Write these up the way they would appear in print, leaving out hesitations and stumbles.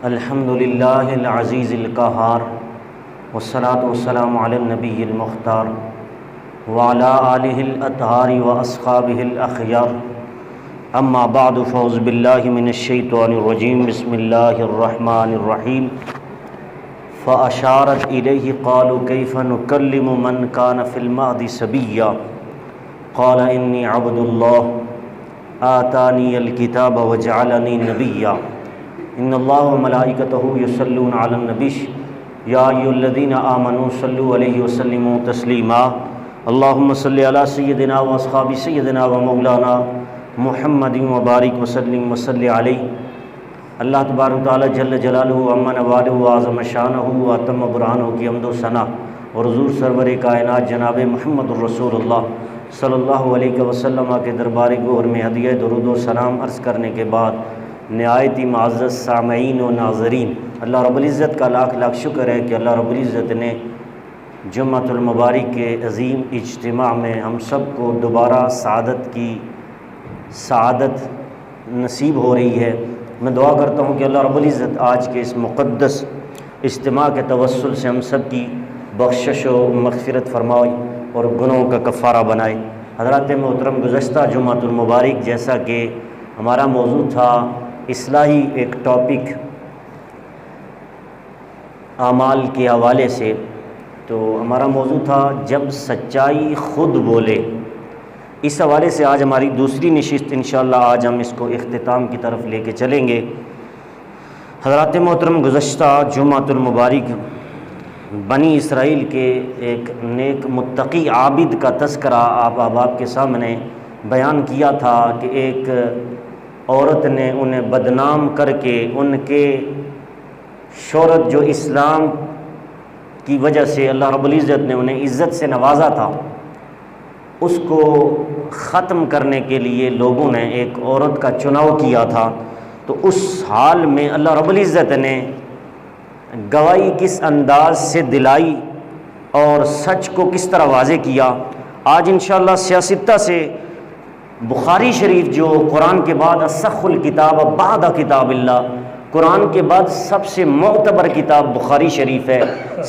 الحمد للہ العزیز القہار والصلاة والسلام علی النبی المختار وعلی آلہ الاطہار واصحابہ الاخیار اما بعد فاعوذ باللہ من الشیطان الرجیم بسم اللہ الرحمن الرحیم فاشارت الیہ قالوا کیف نکلم من کان فی المہد صبیا قال انی عبد اللہ آتانی الکتاب وجعلنی نبیا ان اللہ وملائکتہ یصلون علی النبی یا ایھا الذین آمنوا صلوا علیہ وسلموا تسلیما اللہم صلی علی سیدنا و اصحاب سیدنا و مولانا محمد وبارک وسلم وصلی علیہ۔ اللہ تبارک تعالی جل جلالہ عما نوالہ وعظم شانہ واتم برہانہ کی حمد و ثنا اور حضور سرور کائنات جناب محمد الرسول اللہ صلی اللہ علیہ وسلم کے دربار گوہر میں ہدیہ درود و سلام عرض کرنے کے بعد نہایت ہی معزز سامعین و ناظرین، اللہ رب العزت کا لاکھ لاکھ شکر ہے کہ اللہ رب العزت نے جمعۃ المبارک کے عظیم اجتماع میں ہم سب کو دوبارہ سعادت نصیب ہو رہی ہے۔ میں دعا کرتا ہوں کہ اللہ رب العزت آج کے اس مقدس اجتماع کے توسل سے ہم سب کی بخشش و مغفرت فرمائے اور گناہوں کا کفارہ بنائے۔ حضرات محترم، گزشتہ جمعۃ المبارک جیسا کہ ہمارا موضوع تھا اصلاحی ایک ٹاپک اعمال کے حوالے سے، تو ہمارا موضوع تھا جب سچائی خود بولے۔ اس حوالے سے آج ہماری دوسری نشست انشاءاللہ آج ہم اس کو اختتام کی طرف لے کے چلیں گے۔ حضرات محترم، گزشتہ جمعۃ المبارک بنی اسرائیل کے ایک نیک متقی عابد کا تذکرہ آپ احباب کے سامنے بیان کیا تھا کہ ایک عورت نے انہیں بدنام کر کے ان کے شہرت جو اسلام کی وجہ سے اللہ رب العزت نے انہیں عزت سے نوازا تھا، اس کو ختم کرنے کے لیے لوگوں نے ایک عورت کا چناؤ کیا تھا۔ تو اس حال میں اللہ رب العزت نے گواہی کس انداز سے دلائی اور سچ کو کس طرح واضح کیا، آج انشاءاللہ سیاستہ سے بخاری شریف جو قرآن کے بعد اصح الکتاب بعد کتاب اللہ، قرآن کے بعد سب سے معتبر کتاب بخاری شریف ہے،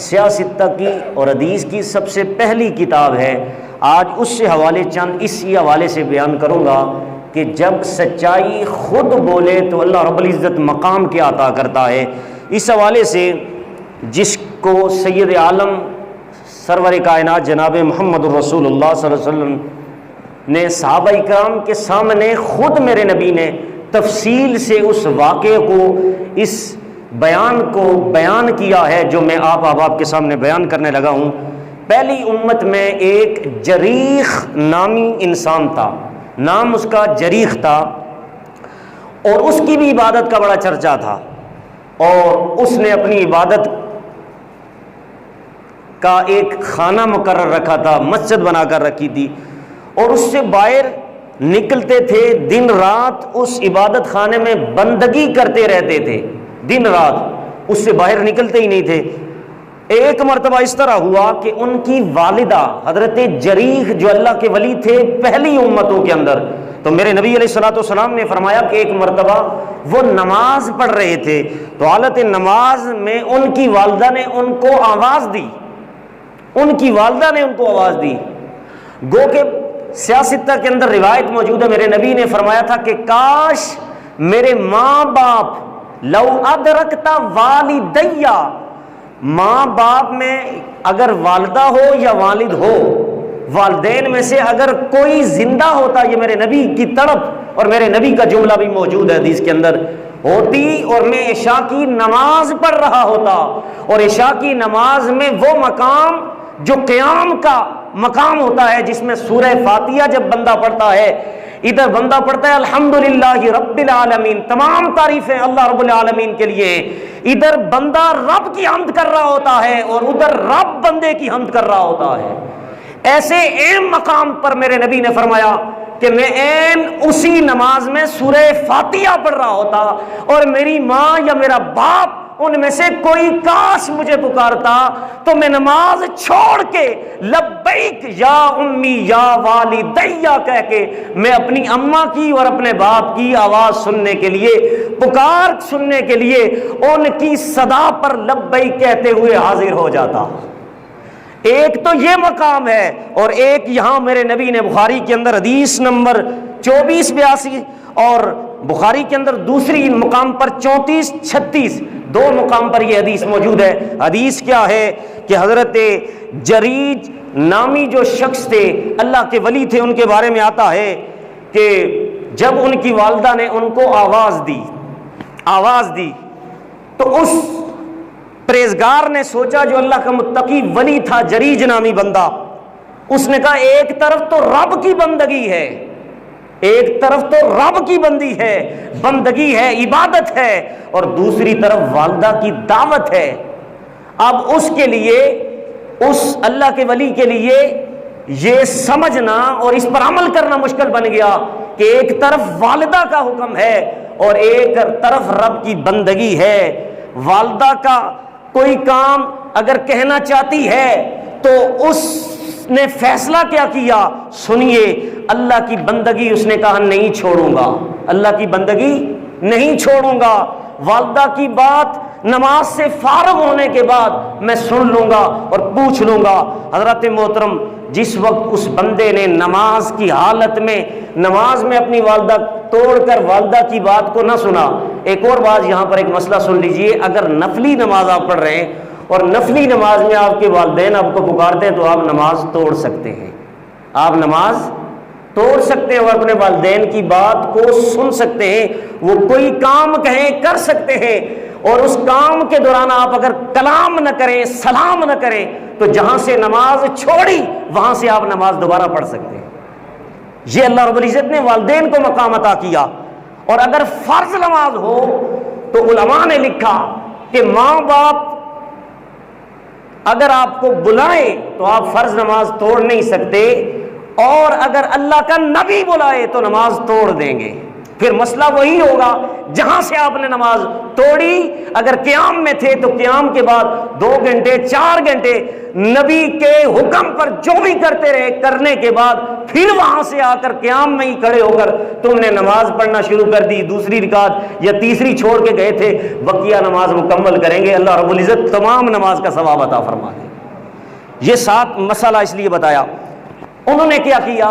سیاستہ کی اور حدیث کی سب سے پہلی کتاب ہے۔ آج اس سے حوالے چند اسی حوالے سے بیان کروں گا کہ جب سچائی خود بولے تو اللہ رب العزت مقام کیا عطا کرتا ہے۔ اس حوالے سے جس کو سید عالم سرور کائنات جناب محمد الرسول اللہ صلی اللہ علیہ وسلم نے صحابہ کرام کے سامنے خود میرے نبی نے تفصیل سے اس واقعے کو، اس بیان کو بیان کیا ہے جو میں آپ احباب کے سامنے بیان کرنے لگا ہوں۔ پہلی امت میں ایک جریح نامی انسان تھا، نام اس کا جریح تھا، اور اس کی بھی عبادت کا بڑا چرچا تھا، اور اس نے اپنی عبادت کا ایک خانہ مقرر رکھا تھا، مسجد بنا کر رکھی تھی، اور اس سے باہر نکلتے تھے، دن رات اس عبادت خانے میں بندگی کرتے رہتے تھے، دن رات اس سے باہر نکلتے ہی نہیں تھے۔ ایک مرتبہ اس طرح ہوا کہ ان کی والدہ حضرت جریح جو اللہ کے ولی تھے پہلی امتوں کے اندر، تو میرے نبی علیہ الصلوۃ والسلام نے فرمایا کہ ایک مرتبہ وہ نماز پڑھ رہے تھے، تو حالت نماز میں ان کی والدہ نے ان کو آواز دی، ان کی والدہ نے ان کو آواز دی۔ گو کہ سیاستہ کے اندر روایت موجود ہے، میرے نبی نے فرمایا تھا کہ کاش میرے ماں باپ لو ادرکتا والدیہ، ماں باپ میں اگر والدہ ہو یا والد ہو، والدین میں سے اگر کوئی زندہ ہوتا، یہ میرے نبی کی تڑپ اور میرے نبی کا جملہ بھی موجود ہے حدیث کے اندر، ہوتی اور میں عشاء کی نماز پڑھ رہا ہوتا، اور عشاء کی نماز میں وہ مقام جو قیام کا مقام ہوتا ہے جس میں سورہ فاتحہ جب بندہ پڑھتا ہے، ادھر بندہ پڑھتا ہے الحمدللہ رب العالمین، تمام تعریفیں اللہ رب العالمین کے لیے، ادھر بندہ رب کی حمد کر رہا ہوتا ہے اور ادھر رب بندے کی حمد کر رہا ہوتا ہے۔ ایسے اہم مقام پر میرے نبی نے فرمایا کہ میں عین اسی نماز میں سورہ فاتحہ پڑھ رہا ہوتا اور میری ماں یا میرا باپ ان میں سے کوئی کاش مجھے پکارتا تو میں نماز چھوڑ کے لبیک یا امی یا والدیہ کہہ کے میں اپنی اماں کی اور اپنے باپ کی آواز سننے کے لیے، پکار سننے کے لیے ان کی صدا پر لبیک کہتے ہوئے حاضر ہو جاتا۔ ایک تو یہ مقام ہے، اور ایک یہاں میرے نبی نے بخاری کے اندر حدیث نمبر 2482 اور بخاری کے اندر دوسری مقام پر 3436 دو مقام پر یہ حدیث موجود ہے۔ حدیث کیا ہے کہ حضرت جریج نامی جو شخص تھے، اللہ کے ولی تھے، ان کے بارے میں آتا ہے کہ جب ان کی والدہ نے ان کو آواز دی تو اس پرہیزگار نے سوچا، جو اللہ کا متقی ولی تھا جریج نامی بندہ، اس نے کہا ایک طرف تو رب کی بندگی ہے، ایک طرف تو رب کی بندگی ہے، عبادت ہے، اور دوسری طرف والدہ کی دعوت ہے۔ اب اس کے لیے، اس اللہ کے ولی کے لیے یہ سمجھنا اور اس پر عمل کرنا مشکل بن گیا کہ ایک طرف والدہ کا حکم ہے اور ایک طرف رب کی بندگی ہے۔ والدہ کا کوئی کام اگر کہنا چاہتی ہے تو اس نے فیصلہ کیا کیا، سنیے، اللہ کی بندگی اس نے کہا نہیں چھوڑوں گا، اللہ کی بندگی نہیں چھوڑوں گا، والدہ کی بات نماز سے فارغ ہونے کے بعد میں سن لوں گا اور پوچھ لوں گا۔ حضرت محترم، جس وقت اس بندے نے نماز کی حالت میں، نماز میں اپنی والدہ توڑ کر والدہ کی بات کو نہ سنا۔ ایک اور بات یہاں پر، ایک مسئلہ سن لیجئے، اگر نفلی نماز آپ پڑھ رہے ہیں اور نفلی نماز میں آپ کے والدین آپ کو پکارتے ہیں تو آپ نماز توڑ سکتے ہیں، آپ نماز توڑ سکتے ہیں اور اپنے والدین کی بات کو سن سکتے ہیں، وہ کوئی کام کہیں کر سکتے ہیں، اور اس کام کے دوران آپ اگر کلام نہ کریں، سلام نہ کریں، تو جہاں سے نماز چھوڑی وہاں سے آپ نماز دوبارہ پڑھ سکتے ہیں۔ یہ اللہ رب العزت نے والدین کو مقام عطا کیا۔ اور اگر فرض نماز ہو تو علماء نے لکھا کہ ماں باپ اگر آپ کو بلائے تو آپ فرض نماز توڑ نہیں سکتے، اور اگر اللہ کا نبی بلائے تو نماز توڑ دیں گے۔ پھر مسئلہ وہی ہوگا جہاں سے آپ نے نماز توڑی۔ اگر قیام میں تھے تو قیام کے بعد 2 گھنٹے 4 گھنٹے نبی کے حکم پر جو بھی کرتے رہے، کرنے کے بعد پھر وہاں سے آ کر قیام میں ہی کھڑے ہو کر تم نے نماز پڑھنا شروع کر دی، دوسری رکعت یا تیسری چھوڑ کے گئے تھے، بقیہ نماز مکمل کریں گے، اللہ رب العزت تمام نماز کا ثواب عطا فرما دے۔ یہ 7 مسئلہ اس لیے بتایا۔ انہوں نے کیا کیا،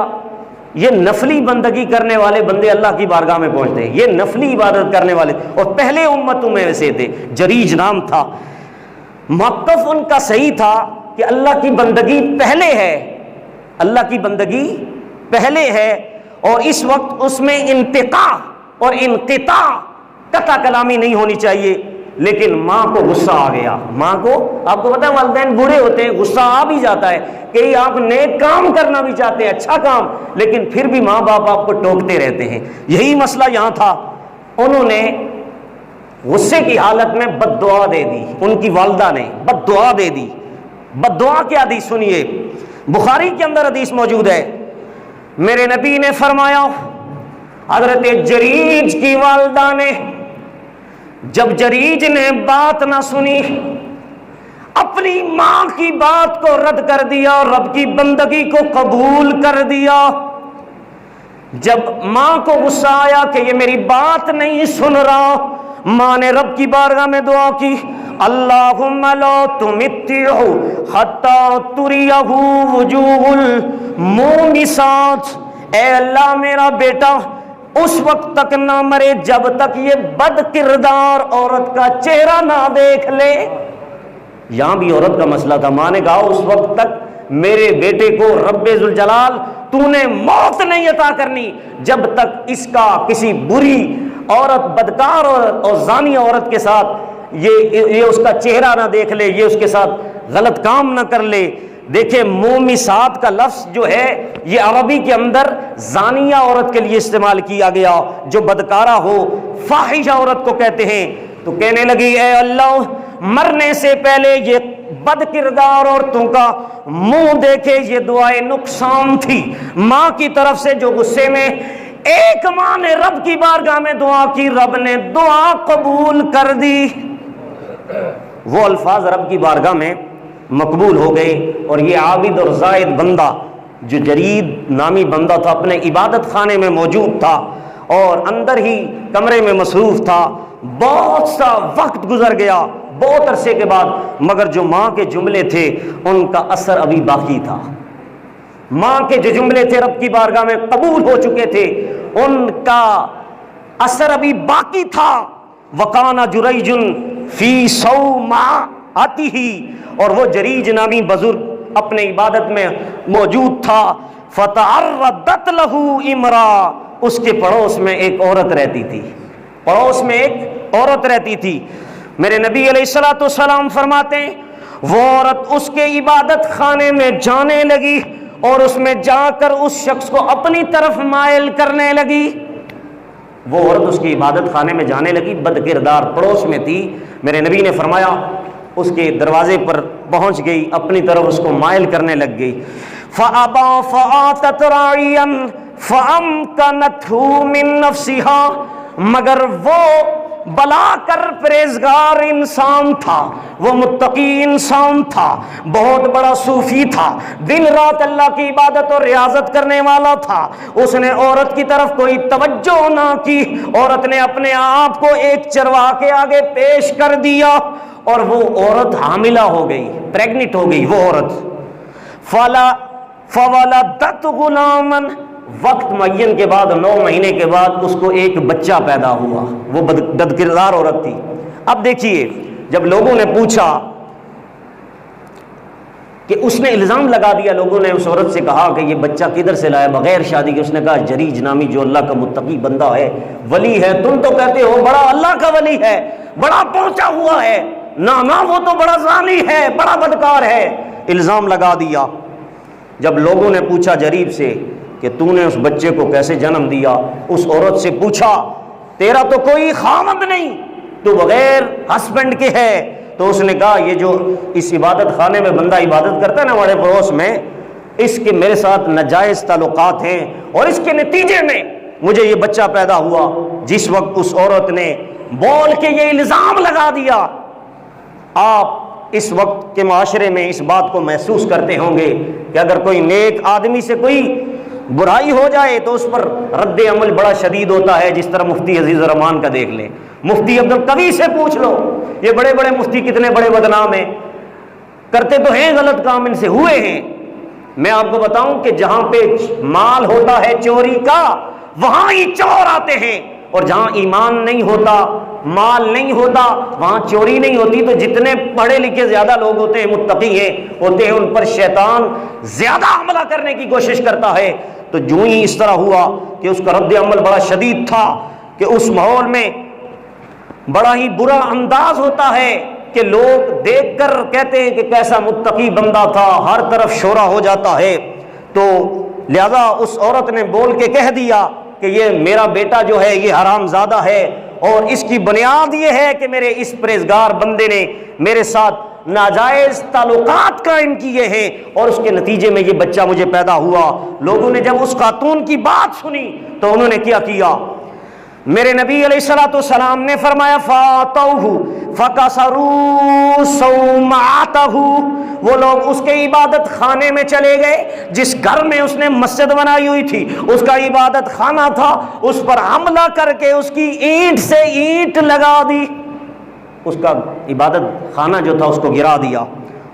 یہ نفلی بندگی کرنے والے بندے اللہ کی بارگاہ میں پہنچتے ہیں، یہ نفلی عبادت کرنے والے، اور پہلے امتوں میں سے تھے، جریج نام تھا۔ موقف ان کا صحیح تھا کہ اللہ کی بندگی پہلے ہے، اللہ کی بندگی پہلے ہے، اور اس وقت اس میں انتقاء اور انقطاع، قطع کلامی نہیں ہونی چاہیے۔ لیکن ماں کو غصہ آ گیا، ماں کو، آپ کو پتہ ہے والدین بوڑھے ہوتے ہیں، غصہ آ بھی جاتا ہے، کئی آپ نیک کام کرنا بھی چاہتے ہیں، اچھا کام، لیکن پھر بھی ماں باپ آپ کو ٹوکتے رہتے ہیں۔ یہی مسئلہ یہاں تھا۔ انہوں نے غصے کی حالت میں بد دعا دے دی، ان کی والدہ نے بد دعا دے دی۔ بد دعا کیا دی، سنیے، بخاری کے اندر حدیث موجود ہے، میرے نبی نے فرمایا، حضرت جریج کی والدہ نے، جب جریج نے بات نہ سنی، اپنی ماں کی بات کو رد کر دیا اور رب کی بندگی کو قبول کر دیا۔ جب ماں کو غصہ آیا کہ یہ میری بات نہیں سن رہا، ماں نے رب کی بارگاہ میں دعا کی، اللہم لا تمتعہ حتی تریہ وجوہ المومسات، اے اللہ میرا بیٹا اس وقت تک نہ مرے جب تک یہ بد کردار عورت کا چہرہ نہ دیکھ لے۔ یہاں بھی عورت کا مسئلہ تھا، ماں نے کہا اس وقت تک میرے بیٹے کو رب ذوالجلال تو نے موت نہیں عطا کرنی جب تک اس کا کسی بری عورت، بدکار اور زانی عورت کے ساتھ یہ اس کا چہرہ نہ دیکھ لے، یہ اس کے ساتھ غلط کام نہ کر لے۔ دیکھیں مومسات کا لفظ جو ہے یہ عربی کے اندر زانیہ عورت کے لیے استعمال کیا گیا، جو بدکارہ ہو، فاحشہ عورت کو کہتے ہیں۔ تو کہنے لگی، اے اللہ مرنے سے پہلے یہ بد کردار عورتوں کا منہ دیکھے، یہ دعائے نقصان تھی ماں کی طرف سے، جو غصے میں، ایک ماں نے رب کی بارگاہ میں دعا کی، رب نے دعا قبول کر دی۔ وہ الفاظ رب کی بارگاہ میں مقبول ہو گئے، اور یہ عابد اور زاہد بندہ جو جرید نامی بندہ تھا اپنے عبادت خانے میں موجود تھا اور اندر ہی کمرے میں مصروف تھا، بہت سا وقت گزر گیا بہت عرصے کے بعد، مگر جو ماں کے جملے تھے ان کا اثر ابھی باقی تھا۔ ماں کے جو جملے تھے رب کی بارگاہ میں قبول ہو چکے تھے، ان کا اثر ابھی باقی تھا۔ وَقَانَ جُرَيْجٌ فِي صَوْمَعَتِهِ، اور وہ جریج نامی بزرگ اپنے عبادت میں موجود تھا۔ فَتَعَرَّضَتْ لَهُ امْرَأَةٌ، اس کے پڑوس میں ایک عورت رہتی تھی، پڑوس میں ایک عورت رہتی تھی۔ میرے نبی علیہ الصلوۃ والسلام فرماتے ہیں وہ عورت اس کے عبادت خانے میں جانے لگی اور اس میں جا کر اس شخص کو اپنی طرف مائل کرنے لگی۔ وہ عورت اس کی عبادت خانے میں جانے لگی، بد کردار پڑوس میں تھی، میرے نبی نے فرمایا اس کے دروازے پر پہنچ گئی، اپنی طرف اس کو مائل کرنے لگ گئی۔ فَأَبَى فَآتَتْ رَاعِيًا فَأَمْكَنَتْهُ مِن نَفْسِهَا، مگر وہ بلا کر پرہیزگار انسان تھا، وہ متقی انسان تھا، بہت بڑا صوفی تھا، دن رات اللہ کی عبادت اور ریاضت کرنے والا تھا۔ اس نے عورت کی طرف کوئی توجہ نہ کی، عورت نے اپنے آپ کو ایک چرواہا کے آگے پیش کر دیا اور وہ عورت حاملہ ہو گئی، پریگنٹ ہو گئی وہ عورت۔ فَوَلَدَتْ غُلَامًا، وقت معین کے بعد 9 مہینے کے بعد اس کو ایک بچہ پیدا ہوا، وہ بد کردار عورت تھی۔ اب دیکھیے جب لوگوں نے پوچھا کہ اس نے الزام لگا دیا، لوگوں نے اس عورت سے کہا کہ یہ بچہ کدھر سے لایا بغیر شادی کے؟ اس نے کہا جریج نامی جو اللہ کا متقی بندہ ہے، ولی ہے، تم تو کہتے ہو بڑا اللہ کا ولی ہے، بڑا پہنچا ہوا ہے، نہ وہ تو بڑا ظالم ہے، بڑا بدکار ہے، الزام لگا دیا۔ جب لوگوں نے پوچھا جریب سے کہ تو نے اس بچے کو کیسے جنم دیا، اس عورت سے پوچھا تیرا تو کوئی خاوند نہیں، تو بغیر ہسبینڈ کے ہے، تو اس نے کہا یہ جو اس عبادت خانے میں بندہ عبادت کرتا ہے نا ہمارے پڑوس میں، اس کے میرے ساتھ ناجائز تعلقات ہیں اور اس کے نتیجے میں مجھے یہ بچہ پیدا ہوا۔ جس وقت اس عورت نے بول کے یہ الزام لگا دیا، آپ اس وقت کے معاشرے میں اس بات کو محسوس کرتے ہوں گے کہ اگر کوئی نیک آدمی سے کوئی برائی ہو جائے تو اس پر رد عمل بڑا شدید ہوتا ہے، جس طرح مفتی عزیز الرحمان کا دیکھ لیں، مفتی عبدالقوی سے پوچھ لو، یہ بڑے بڑے مفتی کتنے بڑے بدنام ہیں، کرتے تو ہیں غلط کام، ان سے ہوئے ہیں۔ میں آپ کو بتاؤں کہ جہاں پہ مال ہوتا ہے چوری کا وہاں ہی چور آتے ہیں، اور جہاں ایمان نہیں ہوتا، مال نہیں ہوتا، وہاں چوری نہیں ہوتی۔ تو جتنے پڑھے لکھے زیادہ لوگ ہوتے ہیں، متقی ہوتے ہیں، ان پر شیطان زیادہ حملہ کرنے کی کوشش کرتا ہے۔ تو جو ہی اس طرح ہوا کہ اس کا رد عمل بڑا شدید تھا کہ اس ماحول میں بڑا ہی برا انداز ہوتا ہے کہ لوگ دیکھ کر کہتے ہیں کہ کیسا متقی بندہ تھا، ہر طرف شورا ہو جاتا ہے۔ تو لہذا اس عورت نے بول کے کہہ دیا کہ یہ میرا بیٹا جو ہے یہ حرام زادہ ہے، اور اس کی بنیاد یہ ہے کہ میرے اس پرہیزگار بندے نے میرے ساتھ ناجائز تعلقات قائم کیے ہیں، اور اس کے نتیجے میں یہ بچہ مجھے پیدا ہوا۔ لوگوں نے جب اس خاتون کی بات سنی تو انہوں نے کیا کیا؟ میرے نبی علیہ الصلوۃ والسلام نے فرمایا فَاتَوْهُ فَكَسَرُوا صَوْمَعَتَهُ، وہ لوگ اس کے عبادت خانے میں چلے گئے، جس گھر میں اس نے مسجد بنائی ہوئی تھی، اس کا عبادت خانہ تھا، اس پر حملہ کر کے اس کی اینٹ سے اینٹ لگا دی، اس کا عبادت خانہ جو تھا اس کو گرا دیا،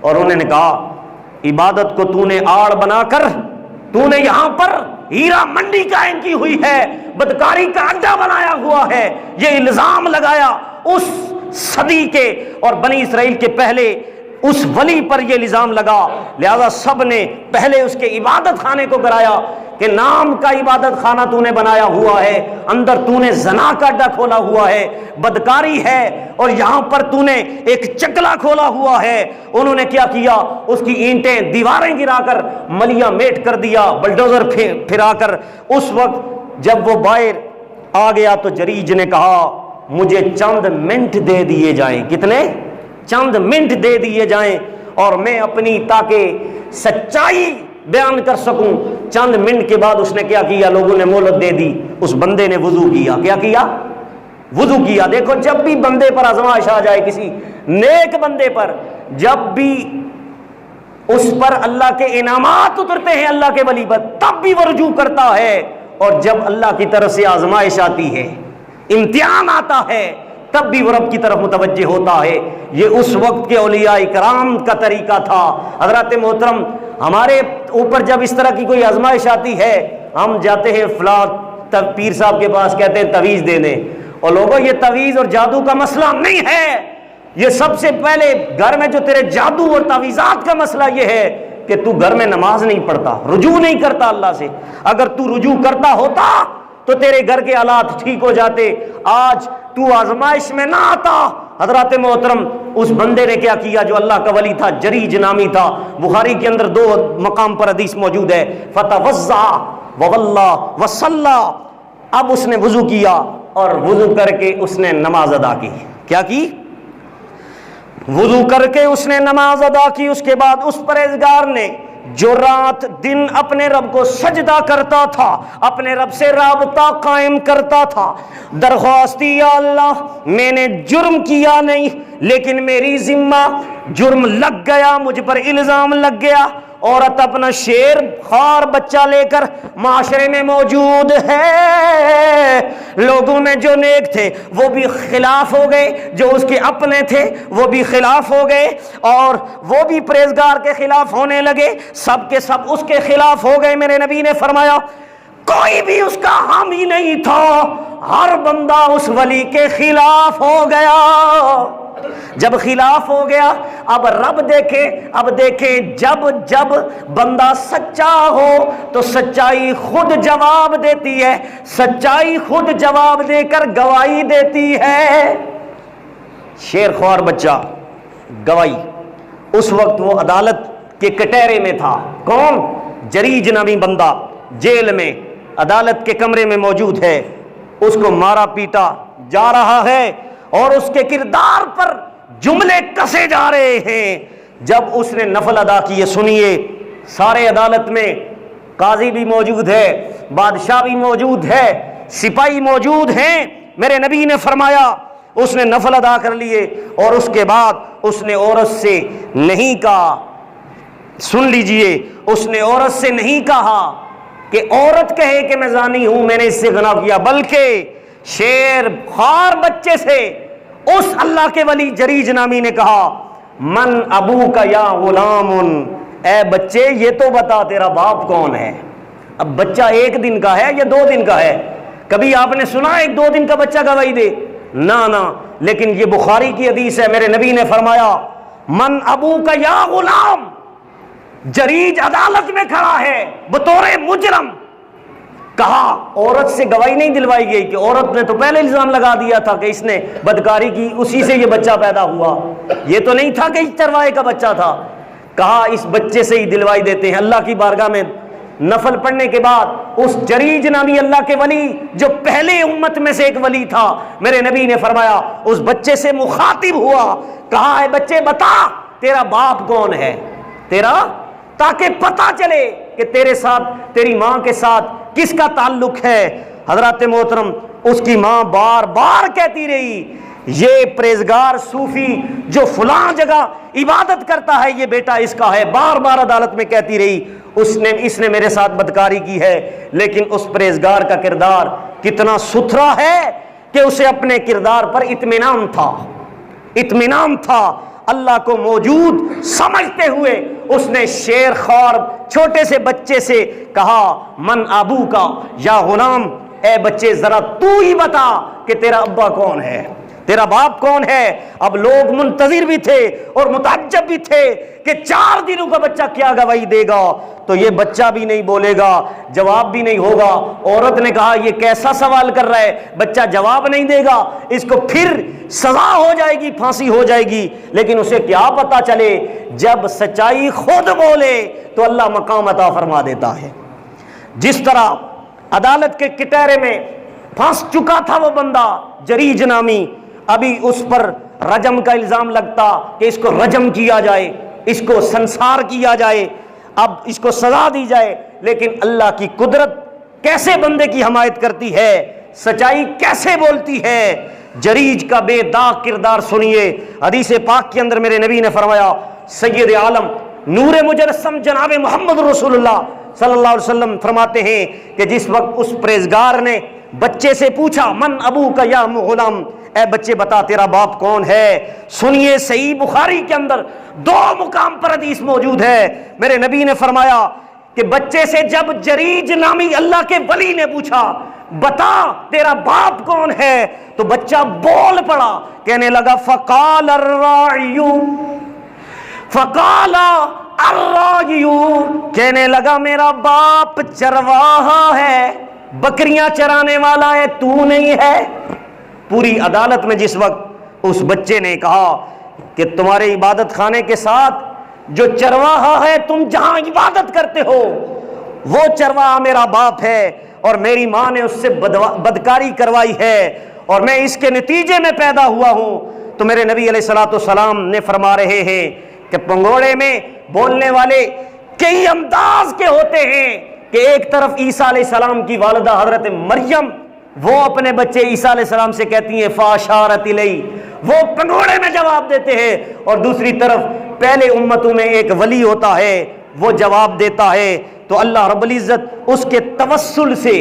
اور انہوں نے کہا عبادت کو تو نے آڑ بنا کر تو نے یہاں پر ہیرا منڈی قائم کی ہوئی ہے، بدکاری کا اڈا بنایا ہوا ہے، یہ الزام لگایا اس صدی کے اور بنی اسرائیل کے پہلے اس ولی پر یہ الزام لگا۔ لہذا سب نے پہلے اس کے عبادت خانے کو کرایا کہ نام کا عبادت خانہ تو نے بنایا ہوا ہے، اندر تو نے زنا کا اڈا کھولا ہوا ہے، بدکاری ہے، اور یہاں پر تو نے ایک چکلا کھولا ہوا ہے۔ انہوں نے کیا کیا؟ اس کی اینٹیں دیواریں گرا کر ملیاں میٹ کر دیا، بلڈوزر پھرا کر۔ اس وقت جب وہ باہر آ گیا تو جریج نے کہا مجھے چند منٹ دے دیے جائیں، کتنے؟ چند منٹ دے دیے جائیں، اور میں اپنی تاکہ سچائی بیان کر سکوں۔ چند منٹ کے بعد اس نے کیا کیا؟ لوگوں نے مہلت دے دی، اس بندے نے وضو کیا۔ کیا کیا؟ وضو کیا. دیکھو جب بھی بندے پر آزمائش آ جائے، کسی نیک بندے پر، جب بھی اس پر اللہ کے انعامات اترتے ہیں اللہ کے ولی پر، تب بھی وہ رجوع کرتا ہے. اور جب اللہ کی طرف سے آزمائش آتی ہے، امتحان آتا ہے، تب بھی وہ رب کی طرف متوجہ ہوتا ہے. یہ اس وقت کے اولیاء کرام کا طریقہ تھا. حضرات محترم، ہمارے اوپر جب اس طرح کی کوئی آزمائش آتی ہے، ہم جاتے ہیں فلاں پیر صاحب کے پاس، کہتے ہیں تعویذ دے دیں. اور لوگوں، یہ تعویذ اور جادو کا مسئلہ نہیں ہے. یہ سب سے پہلے گھر میں جو تیرے جادو اور تعویذات کا مسئلہ یہ ہے کہ تو گھر میں نماز نہیں پڑھتا، رجوع نہیں کرتا اللہ سے. اگر تو رجوع کرتا ہوتا تو تیرے گھر کے حالات ٹھیک ہو جاتے. آج تو آزمائش میں نہ آتا. حضرات محترم، اس بندے نے کیا کیا جو اللہ کا ولی تھا، جریج نامی تھا. بخاری کے اندر 2 مقام پر حدیث موجود ہے، فتوضا وولى وصلى. اب اس نے وضو کیا اور وضو کر کے اس نے نماز ادا کی. کیا کی؟ وضو کر کے اس نے نماز ادا کی. اس کے بعد اس پرہیزگار نے جو رات دن اپنے رب کو سجدہ کرتا تھا، اپنے رب سے رابطہ قائم کرتا تھا، درخواستی یا اللہ میں نے جرم کیا نہیں لیکن میری ذمہ جرم لگ گیا، مجھ پر الزام لگ گیا. عورت اپنا شیر خوار بچہ لے کر معاشرے میں موجود ہے. لوگوں میں جو نیک تھے وہ بھی خلاف ہو گئے، جو اس کے اپنے تھے وہ بھی خلاف ہو گئے، اور وہ بھی پرہیزگار کے خلاف ہونے لگے. سب کے سب اس کے خلاف ہو گئے. میرے نبی نے فرمایا کوئی بھی اس کا حامی نہیں تھا، ہر بندہ اس ولی کے خلاف ہو گیا. جب خلاف ہو گیا، اب رب دیکھے، اب دیکھے جب بندہ سچا ہو تو سچائی خود جواب دیتی ہے، سچائی خود جواب دے کر گواہی دیتی ہے. شیر خوار بچہ گواہی. اس وقت وہ عدالت کے کٹہرے میں تھا. کون؟ جریج نامی بندہ جیل میں عدالت کے کمرے میں موجود ہے. اس کو مارا پیٹا جا رہا ہے اور اس کے کردار پر جملے کسے جا رہے ہیں. جب اس نے نفل ادا کیے، سنیے، سارے عدالت میں قاضی بھی موجود ہے، بادشاہ بھی موجود ہے، سپاہی موجود ہیں. میرے نبی نے فرمایا اس نے نفل ادا کر لیے اور اس کے بعد اس نے عورت سے نہیں کہا، سن لیجئے، اس نے عورت سے نہیں کہا کہ عورت کہے کہ میں زانی ہوں، میں نے اس سے گناہ کیا، بلکہ شیر خوار بچے سے اس اللہ کے ولی جریج نامی نے کہا من ابو کا یا غلام، اے بچے یہ تو بتا تیرا باپ کون ہے. اب بچہ 1 دن کا ہے یا 2 دن کا ہے؟ کبھی آپ نے سنا 1-2 دن کا بچہ گواہی دے؟ نہ. لیکن یہ بخاری کی حدیث ہے. میرے نبی نے فرمایا من ابو کا یا غلام. جریج عدالت میں کھڑا ہے بطور مجرم. کہا عورت سے گواہی نہیں دلوائی گئی کہ عورت نے تو پہلے الزام لگا دیا تھا کہ اس نے بدکاری کی، اسی سے یہ بچہ پیدا ہوا، یہ تو نہیں تھا کہ اس چرواہے کا بچہ تھا. کہا اس بچے سے ہی دلوائی دیتے ہیں. اللہ کی بارگاہ میں نفل پڑھنے کے بعد اس جریج نامی اللہ کے ولی جو پہلے امت میں سے ایک ولی تھا، میرے نبی نے فرمایا اس بچے سے مخاطب ہوا، کہا اے بچے بتا تیرا باپ کون ہے، تیرا، تاکہ پتہ چلے کہ تیرے ساتھ، تیری ماں کے ساتھ کس کا تعلق ہے. حضرات محترم، اس کی ماں بار بار کہتی رہی یہ پرہیزگار صوفی جو فلاں جگہ عبادت کرتا ہے یہ بیٹا اس کا ہے. بار بار عدالت میں کہتی رہی اس نے میرے ساتھ بدکاری کی ہے. لیکن اس پرہیزگار کا کردار کتنا ستھرا ہے کہ اسے اپنے کردار پر اطمینان تھا. اللہ کو موجود سمجھتے ہوئے اس نے شیر خوار چھوٹے سے بچے سے کہا من ابو کا یا غلام، اے بچے ذرا تو ہی بتا کہ تیرا ابا کون ہے، تیرا باپ کون ہے. اب لوگ منتظر بھی تھے اور متعجب بھی تھے کہ 4 دنوں کا بچہ کیا گواہی دے گا. تو یہ بچہ بھی نہیں بولے گا، جواب بھی نہیں ہوگا. عورت نے کہا یہ کیسا سوال کر رہا ہے، بچہ جواب نہیں دے گا، اس کو پھر سزا ہو جائے گی، پھانسی ہو جائے گی. لیکن اسے کیا پتا چلے جب سچائی خود بولے تو اللہ مقام عطا فرما دیتا ہے. جس طرح عدالت کے کٹہرے میں پھنس چکا تھا وہ بندہ جریج نامی، ابھی اس پر رجم کا الزام لگتا کہ اس کو رجم کیا جائے، اس کو سنسار کیا جائے، اب اس کو سزا دی جائے. لیکن اللہ کی قدرت کیسے بندے کی حمایت کرتی ہے، سچائی کیسے بولتی ہے. جریج کا بے داغ کردار سنیے۔ حدیث پاک کے اندر میرے نبی نے فرمایا، سید عالم نور مجسم جناب محمد رسول اللہ صلی اللہ علیہ وسلم فرماتے ہیں کہ جس وقت اس پرہیزگار نے بچے سے پوچھا، من ابو کا یا غلام، اے بچے بتا تیرا باپ کون ہے؟ سنیے، صحیح بخاری کے اندر 2 مقام پر حدیث موجود ہے۔ میرے نبی نے فرمایا کہ بچے سے جب جریج نامی اللہ کے ولی نے پوچھا، بتا تیرا باپ کون ہے، تو بچہ بول پڑا، کہنے لگا فقال الراعی، فقال الراعی، کہنے لگا میرا باپ چرواہا ہے، بکریاں چرانے والا ہے، تو نہیں ہے۔ پوری عدالت میں جس وقت اس بچے نے کہا کہ تمہارے عبادت خانے کے ساتھ جو چرواہا ہے، تم جہاں عبادت کرتے ہو، وہ چرواہا میرا باپ ہے، اور میری ماں نے اس سے بدکاری کروائی ہے، اور میں اس کے نتیجے میں پیدا ہوا ہوں، تو میرے نبی علیہ الصلوۃ والسلام نے فرما رہے ہیں کہ پنگوڑے میں بولنے والے کئی انداز کے ہوتے ہیں، کہ ایک طرف عیسیٰ علیہ السلام کی والدہ حضرت مریم، وہ اپنے بچے عیسیٰ علیہ السلام سے کہتی ہیں فاشارت الی، وہ پنگوڑے میں جواب دیتے ہیں، اور دوسری طرف پہلے امتوں میں ایک ولی ہوتا ہے، وہ جواب دیتا ہے۔ تو اللہ رب العزت اس کے توسل سے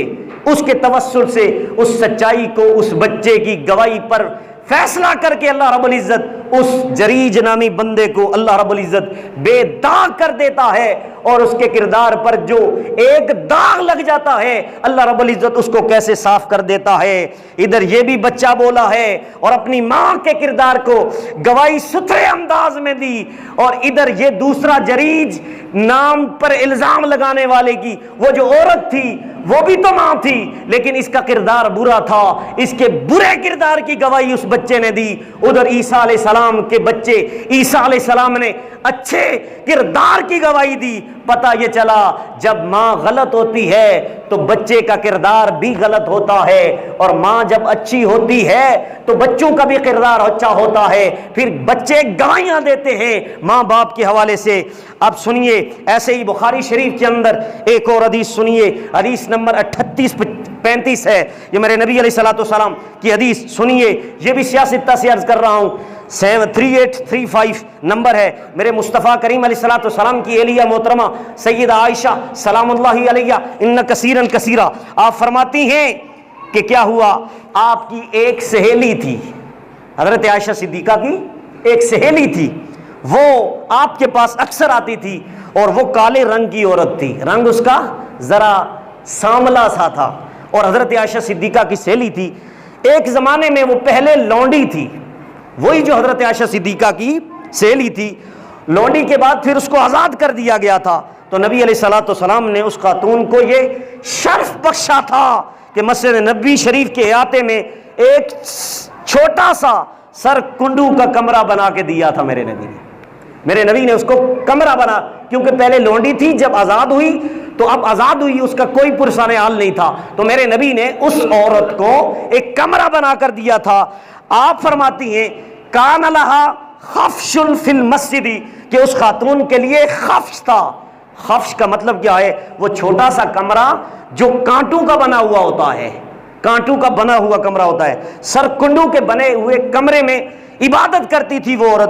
اس سچائی کو اس بچے کی گواہی پر فیصلہ کر کے اللہ رب العزت اس جریج نامی بندے کو اللہ رب العزت بے داغ کر دیتا ہے، اور اس کے کردار پر جو ایک داغ لگ جاتا ہے اللہ رب العزت اس کو کیسے صاف کر دیتا ہے۔ ادھر یہ بھی بچہ بولا ہے اور اپنی ماں کے کردار کو گواہی ستھرے انداز میں دی، اور ادھر یہ دوسرا جریج نام پر الزام لگانے والے کی وہ جو عورت تھی وہ بھی تو ماں تھی، لیکن اس کا کردار برا تھا، اس کے برے کردار کی گواہی اس بچے نے دی۔ ادھر عیسیٰ علیہ السلام کے بچے عیسیٰ علیہ السلام نے اچھے کردار کی گواہی دی۔ پتہ یہ چلا جب ماں غلط ہوتی ہے تو بچے کا کردار بھی غلط ہوتا ہے، اور ماں جب اچھی ہوتی ہے تو بچوں کا بھی کردار اچھا ہوتا ہے، پھر بچے گواہیاں دیتے ہیں ماں باپ کے حوالے سے۔ اب سنیے، ایسے ہی بخاری شریف کے اندر ایک اور حدیث سنیے، حدیث نمبر 3835 ہے، یہ میرے نبی علیہ الصلوۃ والسلام کی حدیث سنیے، یہ بھی سیاستہ سے عرض کر رہا ہوں، 3835 نمبر ہے۔ میرے مصطفیٰ کریم علیہ الصلوۃ والسلام کی اہلیہ محترمہ سیدہ عائشہ سلام اللہ علیہ ان کثیرا کثیرا، آپ فرماتی ہیں کہ کیا ہوا، آپ کی ایک سہیلی تھی، حضرت عائشہ صدیقہ کی ایک سہیلی تھی، وہ آپ کے پاس اکثر آتی تھی، اور وہ کالے رنگ کی عورت تھی، رنگ اس کا ذرا سانولا سا تھا، اور حضرت عائشہ صدیقہ کی سہیلی تھی۔ ایک زمانے میں وہ پہلے لونڈی تھی، وہی جو حضرت عائشہ صدیقہ کی سہیلی تھی، لونڈی کے بعد پھر اس کو آزاد کر دیا گیا تھا، تو نبی علیہ الصلوۃ والسلام نے اس خاتون کو یہ شرف بخشا تھا کہ مسجد نبوی شریف کے احاطے میں ایک چھوٹا سا سر کنڈو کا کمرہ بنا کے دیا تھا میرے نبی نے اس کو کمرہ بنا، کیونکہ پہلے لونڈی تھی، جب آزاد ہوئی تو اب آزاد ہوئی، اس کا کوئی پرسان حال نہیں تھا، تو میرے نبی نے اس عورت کو ایک کمرہ بنا کر دیا تھا۔ آپ فرماتی ہیں کان لہا خفش فی المسجد، کہ اس خاتون کے لیے خفش تھا۔ خفش کا مطلب کیا ہے؟ وہ چھوٹا سا کمرہ جو کانٹوں کا بنا ہوا ہوتا ہے، کانٹوں کا بنا ہوا کمرہ ہوتا ہے، سر کنڈو کے بنے ہوئے کمرے میں عبادت کرتی تھی وہ عورت۔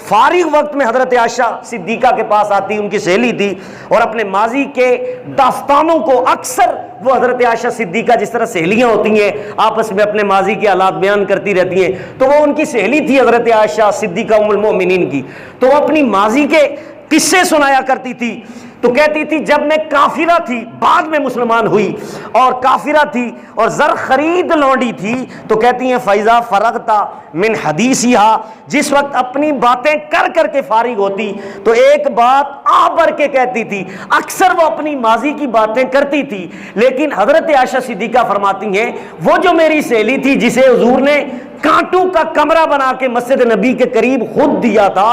فارغ وقت میں حضرت عائشہ صدیقہ کے پاس آتی، ان کی سہیلی تھی، اور اپنے ماضی کے داستانوں کو اکثر وہ حضرت عائشہ صدیقہ، جس طرح سہیلیاں ہوتی ہیں آپس میں اپنے ماضی کے حالات بیان کرتی رہتی ہیں، تو وہ ان کی سہیلی تھی حضرت عائشہ صدیقہ ام المؤمنین کی، تو وہ اپنی ماضی کے قصے سنایا کرتی تھی۔ تو کہتی تھی جب میں کافرہ تھی، بعد میں مسلمان ہوئی، اور کافرہ تھی اور زر خرید لونڈی تھی، تو کہتی ہیں فیضا فرغتا من حدیثہا، جس وقت اپنی باتیں کر کر کے فارغ ہوتی تو ایک بات آ بھر کے کہتی تھی۔ اکثر وہ اپنی ماضی کی باتیں کرتی تھی، لیکن حضرت عائشہ صدیقہ فرماتی ہیں وہ جو میری سہیلی تھی جسے حضور نے کانٹوں کا کمرہ بنا کے مسجد نبی کے قریب خود دیا تھا،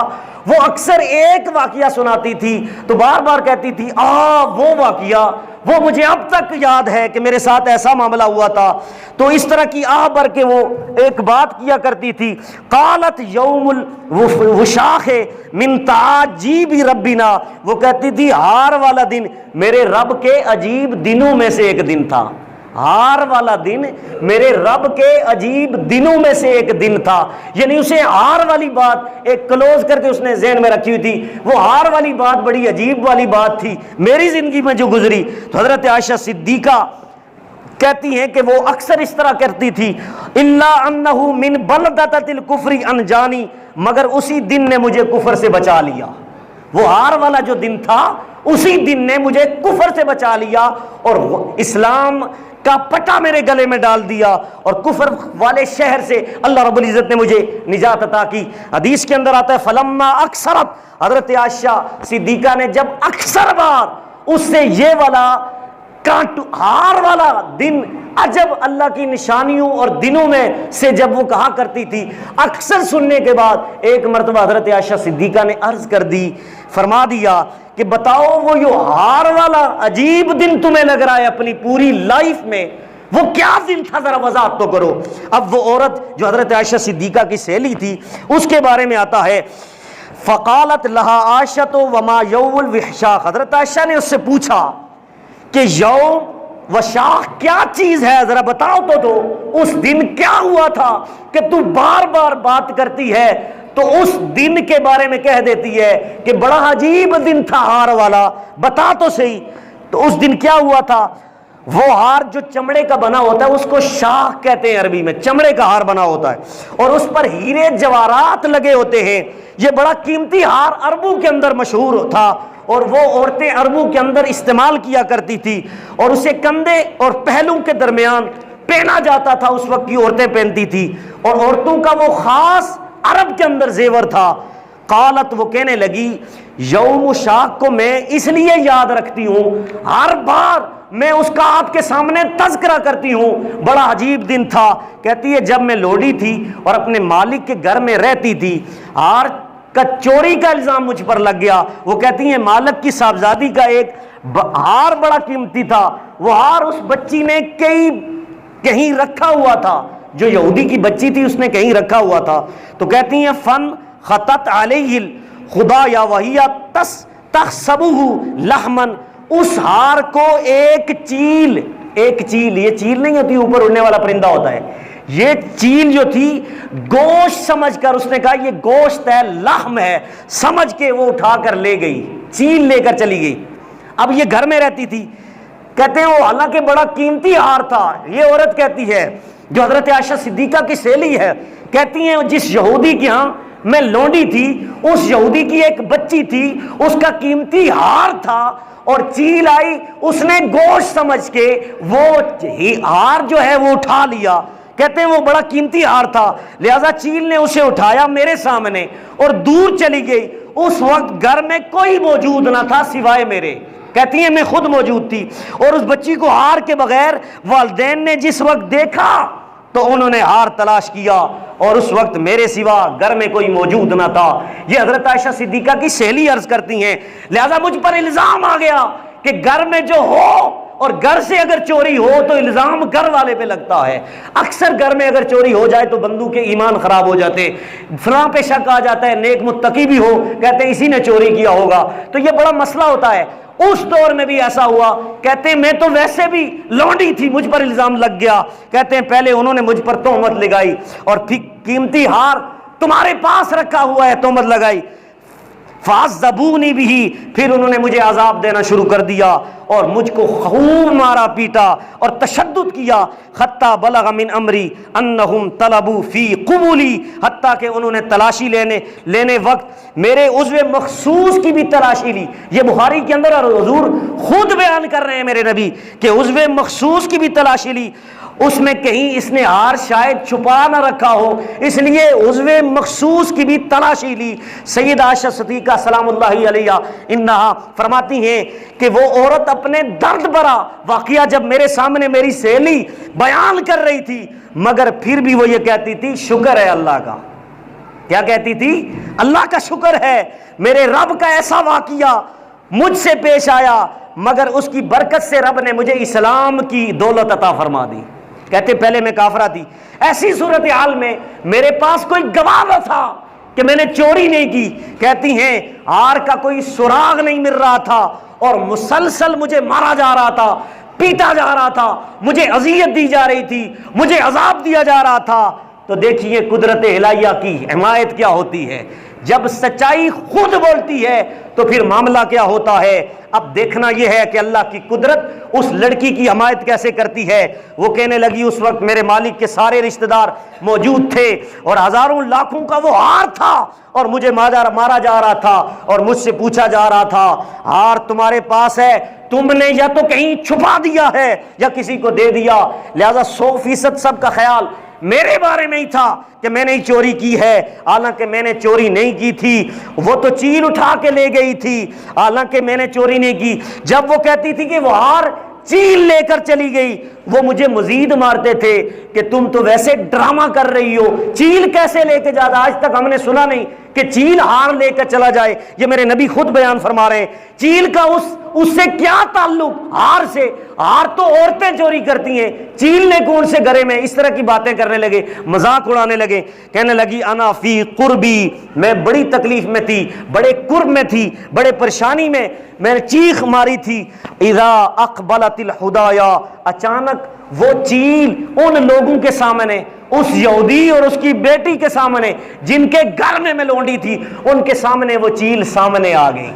وہ اکثر ایک واقعہ سناتی تھی تو بار بار کہتی تھی وہ واقعہ وہ مجھے اب تک یاد ہے کہ میرے ساتھ ایسا معاملہ ہوا تھا۔ تو اس طرح کی بھر کے وہ ایک بات کیا کرتی تھی، قالت یوم الوشاخ من تعجیب ربنا، وہ کہتی تھی ہار والا دن میرے رب کے عجیب دنوں میں سے ایک دن تھا۔ ہار والا دن میرے رب کے عجیب دنوں میں سے ایک دن تھا، یعنی اسے ہار والی بات ایک کلوز کر کے اس نے ذہن میں رکھی ہوئی تھی، وہ ہار والی بات بڑی عجیب والی بات تھی میری زندگی میں جو گزری۔ تو حضرت عائشہ صدیقہ کہتی ہیں کہ وہ اکثر اس طرح کرتی تھی، الا انہ من بلدۃ الکفر انجانی، مگر اسی دن نے مجھے کفر سے بچا لیا۔ وہ ہار والا جو دن تھا اسی دن نے مجھے کفر سے بچا لیا اور اسلام کا پٹا میرے گلے میں ڈال دیا، اور کفر والے شہر سے اللہ رب العزت نے مجھے نجات عطا کی۔ حدیث کے اندر آتا ہے فلما اکثرت، حضرت عائشہ صدیقہ نے جب اکثر بار اس سے یہ والا ہار والا دن، عجب اللہ کی نشانیوں اور دنوں میں سے جب وہ کہا کرتی تھی، اکثر سننے کے بعد ایک مرتبہ حضرت عائشہ صدیقہ نے عرض کر دی، فرما دیا کہ بتاؤ وہ جو ہار والا عجیب دن تمہیں لگ رہا ہے اپنی پوری لائف میں، وہ کیا دن تھا، ذرا وضاحت تو کرو۔ اب وہ عورت جو حضرت عائشہ صدیقہ کی سہیلی تھی اس کے بارے میں آتا ہے، فقالت لہا عائشہ وما یوم الوحشاق، حضرت عائشہ نے اس سے پوچھا کہ یوم وشاق کیا چیز ہے، ذرا بتاؤ تو اس دن کیا ہوا تھا کہ تو بار بار بات کرتی ہے تو اس دن کے بارے میں کہہ دیتی ہے کہ بڑا عجیب دن تھا ہار والا، بتا تو صحیح۔ تو اس دن کیا ہوا تھا؟ وہ ہار جو چمڑے کا بنا ہوتا ہے اس کو شاخ کہتے ہیں عربی میں، چمڑے کا ہار بنا ہوتا ہے اور اس پر ہیرے جواہرات لگے ہوتے ہیں۔ یہ بڑا قیمتی ہار عربوں کے اندر مشہور تھا اور وہ عورتیں عربوں کے اندر استعمال کیا کرتی تھی، اور اسے کندھے اور پہلوں کے درمیان پہنا جاتا تھا، اس وقت کی عورتیں پہنتی تھی، اور عورتوں کا وہ خاص عرب کے اندر زیور تھا۔ قالت، وہ کہنے لگی، یوم شاق کو میں اس لیے یاد رکھتی ہوں، ہر بار میں اس کا آپ کے سامنے تذکرہ کرتی ہوں، بڑا عجیب دن تھا۔ کہتی ہے جب میں لوڈی تھی اور اپنے مالک کے گھر میں رہتی تھی، ہار کا چوری کا الزام مجھ پر لگ گیا۔ وہ کہتی ہیں مالک کی صاحبزادی کا ایک ہار بڑا قیمتی تھا، وہ ہار اس بچی نے کہیں رکھا ہوا تھا، جو یہودی کی بچی تھی اس نے کہیں رکھا ہوا تھا۔ تو کہتی ہیں فن خطت علیہ خدا یا وہی تحسبہ لحمن، اس ہار کو ایک چیل، یہ چیل نہیں ہوتی اوپر اڑنے والا پرندہ ہوتا ہے، یہ چیل جو تھی گوشت سمجھ کر، اس نے کہا یہ گوشت ہے، لحم ہے سمجھ کے وہ اٹھا کر لے گئی، چیل لے کر چلی گئی۔ اب یہ گھر میں رہتی تھی، کہتے ہیں وہ حالانکہ بڑا قیمتی ہار تھا۔ یہ عورت کہتی ہے جو حضرت عائشہ صدیقہ کی سہیلی ہے، کہتی ہیں جس یہودی کے ہاں میں لونڈی تھی، اس یہودی کی ایک بچی تھی، اس کا قیمتی ہار تھا اور چیل آئی، اس نے گوشت سمجھ کے وہ ہار جو ہے وہ اٹھا لیا۔ کہتے ہیں وہ بڑا قیمتی ہار تھا، لہذا چیل نے اسے اٹھایا میرے سامنے اور دور چلی گئی۔ اس وقت گھر میں کوئی موجود نہ تھا سوائے میرے، کہتی ہیں میں خود موجود تھی، اور اس بچی کو ہار کے بغیر والدین نے جس وقت دیکھا تو انہوں نے ہار تلاش کیا، اور اس وقت میرے سوا گھر میں کوئی موجود نہ تھا۔ یہ حضرت عائشہ صدیقہ کی سہیلی عرض کرتی ہیں، لہذا مجھ پر الزام آ گیا کہ گھر میں جو ہو، اور گھر سے اگر چوری ہو تو الزام گھر والے پہ لگتا ہے۔ اکثر گھر میں اگر چوری ہو جائے تو بندوں کے ایمان خراب ہو جاتے، فلاں پہ شک آ جاتا ہے، نیک متقی بھی ہو کہتے ہیں اسی نے چوری کیا ہوگا، تو یہ بڑا مسئلہ ہوتا ہے۔ اس دور میں بھی ایسا ہوا، کہتے ہیں میں تو ویسے بھی لونڈی تھی، مجھ پر الزام لگ گیا۔ کہتے ہیں پہلے انہوں نے مجھ پر تہمت لگائی، اور پھر قیمتی ہار تمہارے پاس رکھا ہوا ہے تہمت لگائی۔ فَعَذَّبُونِي بِهِ، پھر انہوں نے مجھے عذاب دینا شروع کر دیا اور مجھ کو خوب مارا پیٹا اور تشدد کیا۔ حتیٰ بلغ من امری انہم طلبوا فی قبولی، حتیٰ کہ انہوں نے تلاشی لینے وقت میرے عضو مخصوص کی بھی تلاشی لی۔ یہ بخاری کے اندر اور حضور خود بیان کر رہے ہیں میرے نبی کہ عضو مخصوص کی بھی تلاشی لی، اس میں کہیں اس نے ہار شاید چھپا نہ رکھا ہو، اس لیے عضو مخصوص کی بھی تلاشی لی۔ سید عائشہ صدیقہ سلام اللہ علیہا انہا فرماتی ہیں کہ وہ عورت اپنے درد بھرا واقعہ جب میرے سامنے میری سہیلی بیان کر رہی تھی، مگر پھر بھی وہ یہ کہتی تھی شکر ہے اللہ کا۔ کیا کہتی تھی؟ اللہ کا شکر ہے، میرے رب کا ایسا واقعہ مجھ سے پیش آیا، مگر اس کی برکت سے رب نے مجھے اسلام کی دولت عطا فرما دی۔ کہتے پہلے میں کافرہ تھی، ایسی صورتحال میں میرے پاس کوئی گواہ نہ تھا کہ میں نے چوری نہیں کی۔ کہتی ہیں ہار کا کوئی سراغ نہیں مل رہا تھا اور مسلسل مجھے مارا جا رہا تھا، پیٹا جا رہا تھا، مجھے اذیت دی جا رہی تھی، مجھے عذاب دیا جا رہا تھا۔ تو دیکھیے قدرت الہیہ کی حمایت کیا ہوتی ہے، جب سچائی خود بولتی ہے تو پھر معاملہ کیا ہوتا ہے۔ اب دیکھنا یہ ہے کہ اللہ کی قدرت اس لڑکی کی حمایت کیسے کرتی ہے۔ وہ کہنے لگی اس وقت میرے مالک کے سارے رشتہ دار موجود تھے اور ہزاروں لاکھوں کا وہ ہار تھا اور مجھے مارا جا رہا تھا، اور مجھ سے پوچھا جا رہا تھا ہار تمہارے پاس ہے، تم نے یا تو کہیں چھپا دیا ہے یا کسی کو دے دیا، لہذا 100% سب کا خیال میرے بارے میں ہی تھا کہ میں نے چوری کی ہے، حالانکہ میں نے چوری نہیں کی تھی۔ وہ تو چیل اٹھا کے لے گئی تھی، حالانکہ میں نے چوری نہیں کی۔ جب وہ کہتی تھی کہ وہ ہار چیل لے کر چلی گئی، وہ مجھے مزید مارتے تھے کہ تم تو ویسے ڈرامہ کر رہی ہو، چیل کیسے لے کے جاتا، آج تک ہم نے سنا نہیں کہ چیل ہار لے کر چلا جائے۔ یہ میرے نبی خود بیان فرما رہے ہیں، چیل کا اس سے کیا تعلق ہار سے، ہار تو عورتیں چوری کرتی ہیں، چیل نے کون سے گھرے میں، اس طرح کی باتیں کرنے لگے، مذاق اڑانے لگے۔ کہنے لگی انا فی قربی، میں بڑی تکلیف میں تھی، بڑے قرب میں تھی، بڑے پریشانی میں، میں نے چیخ ماری تھی۔ اذا اقبلت الحدایا، اچانک وہ چیل ان لوگوں کے سامنے، اس یہودی اور اس کی بیٹی کے سامنے جن کے گھر میں لونڈی تھی، ان کے سامنے وہ چیل سامنے آ گئی،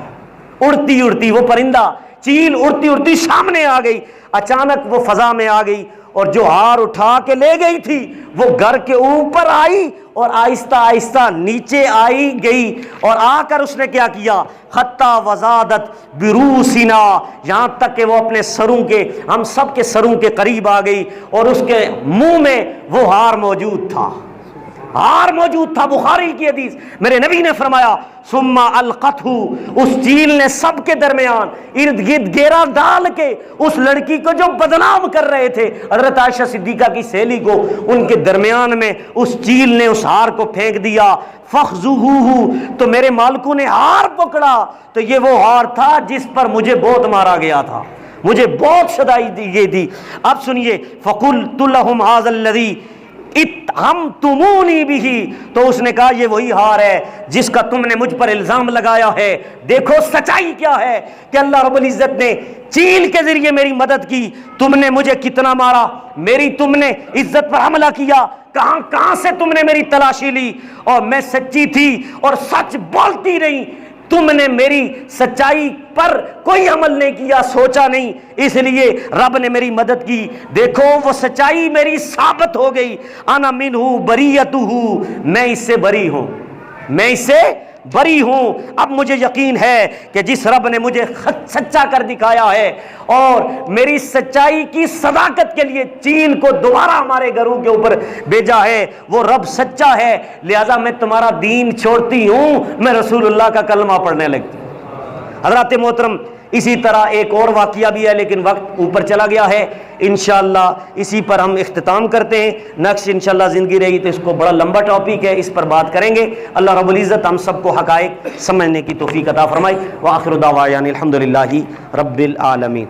اڑتی اڑتی، وہ پرندہ چیل اڑتی اڑتی سامنے آ گئی۔ اچانک وہ فضا میں آ گئی اور جو ہار اٹھا کے لے گئی تھی وہ گھر کے اوپر آئی اور آہستہ آہستہ نیچے آئی گئی، اور آ کر اس نے کیا کیا، حتی وزادت بروسنا، یہاں تک کہ وہ اپنے سروں کے، ہم سب کے سروں کے قریب آ گئی، اور اس کے منہ میں وہ ہار موجود تھا، ہار موجود تھا۔ بخاری کی حدیث، میرے نبی نے فرمایا ثم القتہ، اس چیل نے سب کے درمیان ارد گرد گھیرا ڈال کے اس لڑکی کو جو بدنام کر رہے تھے، حضرت عائشہ صدیقہ کی سہیلی کو، ان کے درمیان میں اس چیل نے اس ہار کو پھینک دیا۔ فخذوہ، تو میرے مالکوں نے ہار پکڑا تو یہ وہ ہار تھا جس پر مجھے بہت مارا گیا تھا، مجھے بہت شدائی دی گئی تھی۔ اب سنیے، فقلت لهم هذا الذی اتهمتمونی بہ، تو اس نے کہا یہ وہی ہار ہے جس کا تم نے مجھ پر الزام لگایا ہے۔ دیکھو سچائی کیا ہے کہ اللہ رب العزت نے چیل کے ذریعے میری مدد کی، تم نے مجھے کتنا مارا، میری تم نے عزت پر حملہ کیا، کہاں سے تم نے میری تلاشی لی، اور میں سچی تھی اور سچ بولتی رہی، تم نے میری سچائی پر کوئی عمل نہیں کیا، سوچا نہیں، اس لیے رب نے میری مدد کی۔ دیکھو وہ سچائی میری ثابت ہو گئی، انا منہ بریتہ، میں اس سے بری ہوں، میں اس سے بری ہوں۔ اب مجھے یقین ہے کہ جس رب نے مجھے سچا کر دکھایا ہے اور میری سچائی کی صداقت کے لیے چیل کو دوبارہ ہمارے گھروں کے اوپر بھیجا ہے، وہ رب سچا ہے، لہذا میں تمہارا دین چھوڑتی ہوں، میں رسول اللہ کا کلمہ پڑھنے لگتی ہوں۔ حضرات محترم، اسی طرح ایک اور واقعہ بھی ہے لیکن وقت اوپر چلا گیا ہے، انشاءاللہ اسی پر ہم اختتام کرتے ہیں۔ نیکسٹ انشاءاللہ زندگی رہی تو اس کو بڑا لمبا ٹاپک ہے، اس پر بات کریں گے۔ اللہ رب العزت ہم سب کو حقائق سمجھنے کی توفیق عطا فرمائے۔ وآخر دعوانا الحمدللہ رب العالمین۔